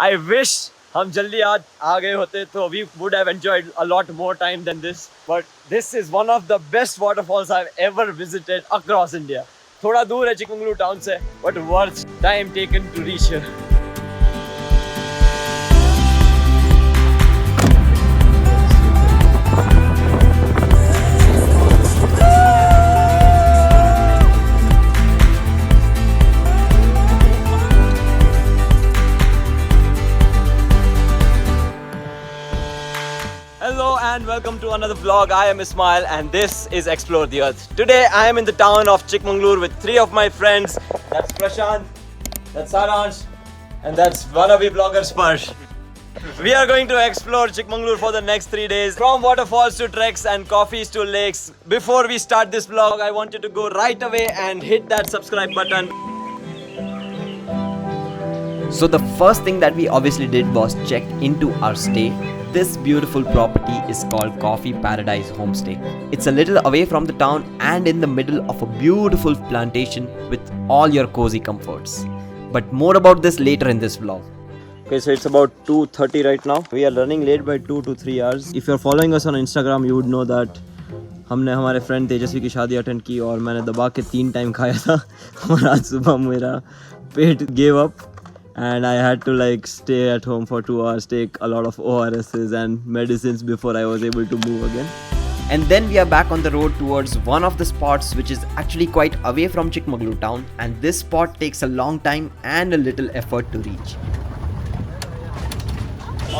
I wish हम जल्दी आज आ गए होते तो we would have enjoyed a lot more time than this. But this is one of the best waterfalls I've ever visited across India. थोड़ा दूर है चिकमंगलूर टाउन से, but worth time taken to reach here. Hello and welcome to another vlog. I am Ismail and this is Explore the Earth. Today I am in the town of Chikmagalur with three of my friends. That's Prashant, that's Saransh, and that's wannabe vlogger Sparsh. We are going to explore Chikmagalur for the next 3 days, from waterfalls to treks and coffees to lakes. Before we start this vlog, I want you to go right away and hit that subscribe button. So the first thing that we obviously did was check into our stay. This beautiful property is called Coffee Paradise Homestay. It's a little away from the town and in the middle of a beautiful plantation with all your cozy comforts. But more about this later in this vlog. Okay, so it's about 2:30 right now. We are running late by 2 to 3 hours. If you're following us on Instagram, you would know that हमने हमारे friend तेजस्वी की शादी attend की और मैंने दबा के 3 time खाया था और आज सुबह मेरा पेट gave up. And I had to stay at home for 2 hours, take a lot of ORSs and medicines before I was able to move again. And then we are back on the road towards one of the spots which is actually quite away from Chikmagalur town, and this spot takes a long time and a little effort to reach.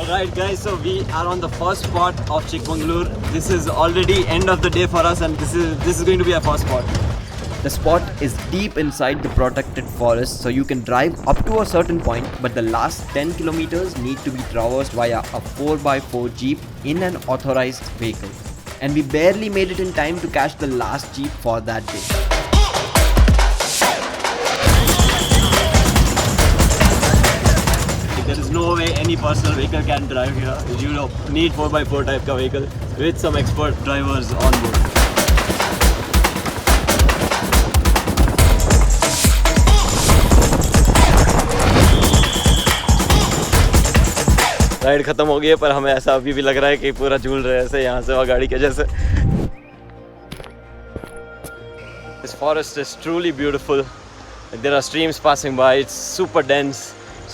Alright guys, so we are on the first spot of Chikmagalur. This is already end of the day for us and this is going to be our first spot. The spot is deep inside the protected forest, so you can drive up to a certain point, but the last 10 kilometers need to be traversed via a 4x4 jeep in an authorized vehicle. And we barely made it in time to catch the last jeep for that day. There is no way any personal vehicle can drive here. You need 4x4 type का vehicle with some expert drivers on board. Ride खत्म हो गई है पर हमें ऐसा अभी भी लग रहा है कि पूरा झूल रहे हैं ऐसे यहाँ से वहाँ गाड़ी के जैसे. This forest is truly beautiful. There are streams passing by. It's super dense,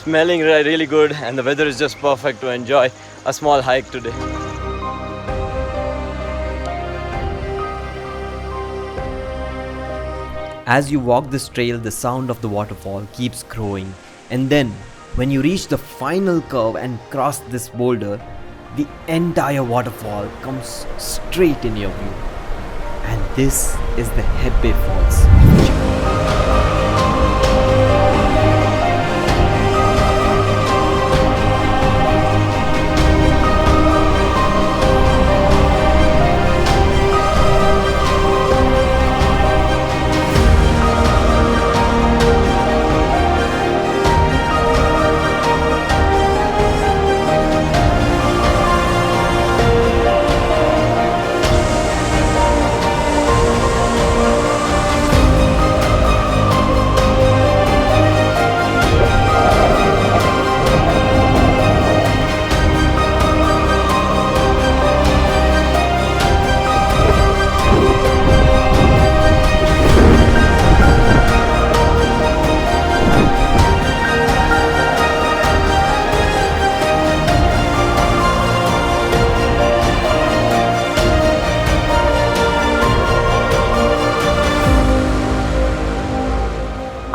smelling really good, and the weather is just perfect to enjoy a small hike today. As you walk this trail, the sound of the waterfall keeps growing, and then when you reach the final curve and cross this boulder, the entire waterfall comes straight in your view. And this is the Hebbe Falls.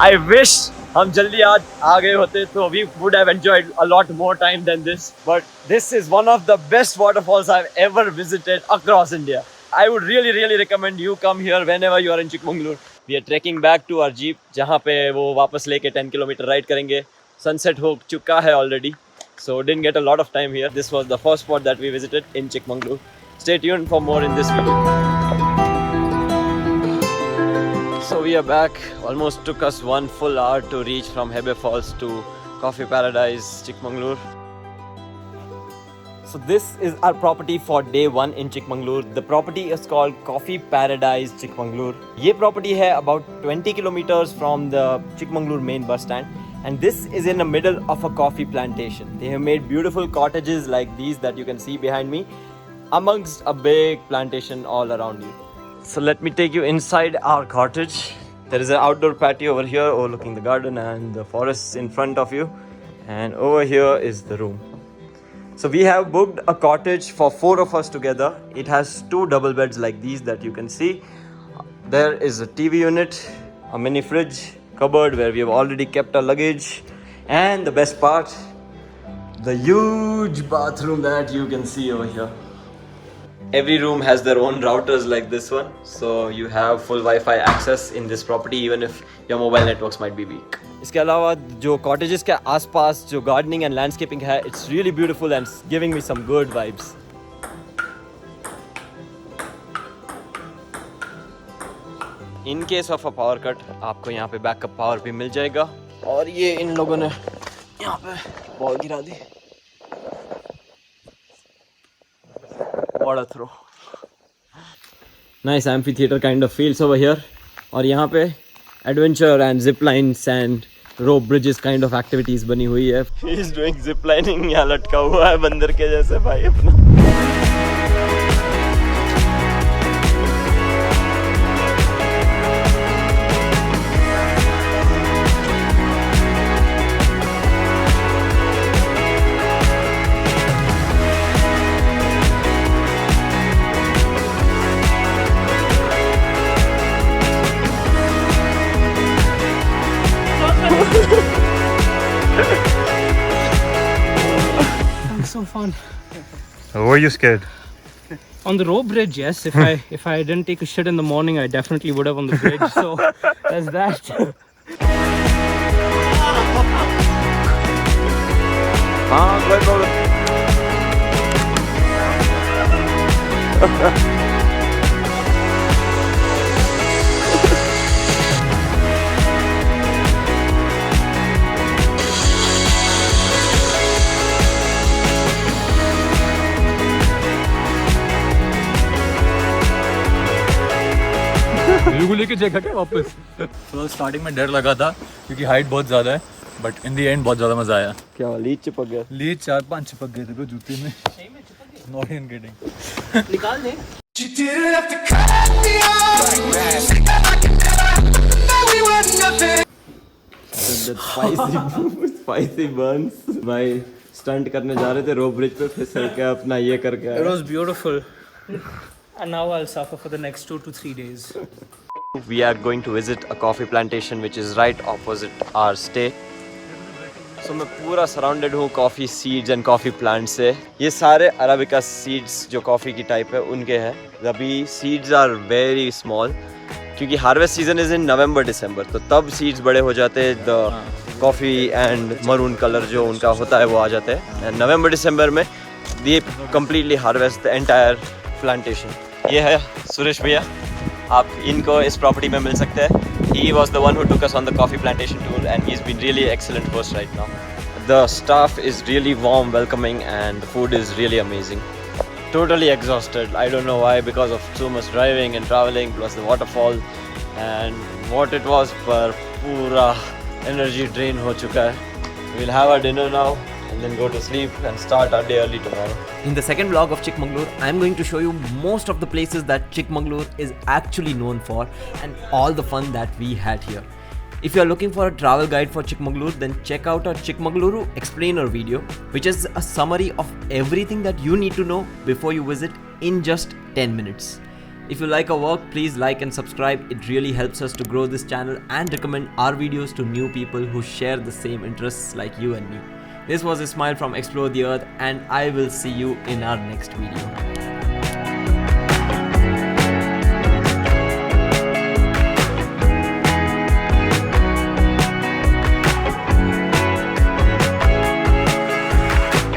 I wish हम जल्दी आज आ गए होते तो we would have enjoyed a lot more time than this. But this is one of the best waterfalls I've ever visited across India. I would really recommend you come here whenever you are in Chikmagalur. We are trekking back to our jeep जहाँ पे वो वापस लेके 10 kilometre ride करेंगे. Sunset हो चुका है already, so didn't get a lot of time here. This was the first spot that we visited in Chikmagalur. Stay tuned for more in this video. So we are back. Almost took us 1 full hour to reach from Hebbe Falls to Coffee Paradise, Chikmagalur. So this is our property for day 1 in Chikmagalur. The property is called Coffee Paradise, Chikmagalur. ये property है about 20 kilometers from the Chikmagalur main bus stand. And this is in the middle of a coffee plantation. They have made beautiful cottages like these that you can see behind me amongst a big plantation all around you. So let me take you inside our cottage. There is an outdoor patio over here overlooking the garden and the forests in front of you. And over here is the room. So we have booked a cottage for 4 of us together. It has 2 double beds like these that you can see. There is a TV unit, a mini fridge, cupboard where we have already kept our luggage, and the best part, the huge bathroom that you can see over here. Every room has their own routers like this one, so you have full Wi-Fi access in this property even if your mobile networks might be weak. इसके अलावा जो cottages के आसपास जो gardening and landscaping है, it's really beautiful and it's giving me some good vibes. In case of a power cut, आपको यहाँ पे बैकअप पावर भी मिल जाएगा. और ये इन लोगों ने यहाँ पे बॉल गिरा दी. What a throw. Nice amphitheater kind of feels over here. और यहाँ पे adventure and zip lines and rope bridges kind of activities बनी हुई है. He is doing zip lining. यहाँ लटका हुआ है बंदर के जैसे भाई अपना. So fun. Were you scared? On the rope bridge, yes. If I didn't take a shit in the morning, I definitely would have on the bridge. So there's that. कोई problem. को लेके जाएगा क्या वापस? तो स्टार्टिंग में डर लगा था क्योंकि हाइट बहुत ज़्यादा है, बट इन दी एंड बहुत ज़्यादा मज़ा आया. क्या लीड चिपक गया? लीड 4-5 चिपक गए थे जूते में. Not in kidding. निकाल दे. Spicy buns. भाई स्टंट करने जा रहे थे रोप ब्रिज पे, फिसल के अपना ये करके आए. It was beautiful. And now I'll suffer for the next 2 to 3 days. We are going to visit a coffee plantation which is right opposite our stay. So मैं पूरा surrounded हूँ coffee seeds and coffee plants से. ये सारे Arabica seeds जो coffee की type है उनके हैं. अभी seeds are very small क्योंकि harvest season is in November December, तो तब seeds बड़े हो जाते हैं. The coffee and maroon color जो उनका होता है वो आ जाते हैं. And November December में they completely harvest the entire plantation. ये है सुरेश भैया, आप इनको इस प्रॉपर्टी में मिल सकते हैं. He was the one who took us on the coffee plantation tour and he's been really excellent host right now. The staff is really warm, welcoming and the food is really amazing. Totally exhausted. I don't know why, because of so much driving and traveling plus the waterfall and what it was, पर पूरा energy drain हो चुका है. We'll have our dinner now and then go to sleep and start our day early tomorrow. In the second vlog of Chikmagalur, I am going to show you most of the places that Chikmagalur is actually known for and all the fun that we had here. If you are looking for a travel guide for Chikmagalur, then check out our Chikmagaluru Explainer video, which is a summary of everything that you need to know before you visit in just 10 minutes. If you like our work, please like and subscribe. It really helps us to grow this channel and recommend our videos to new people who share the same interests like you and me. This was Ismail from Explore the Earth and I will see you in our next video.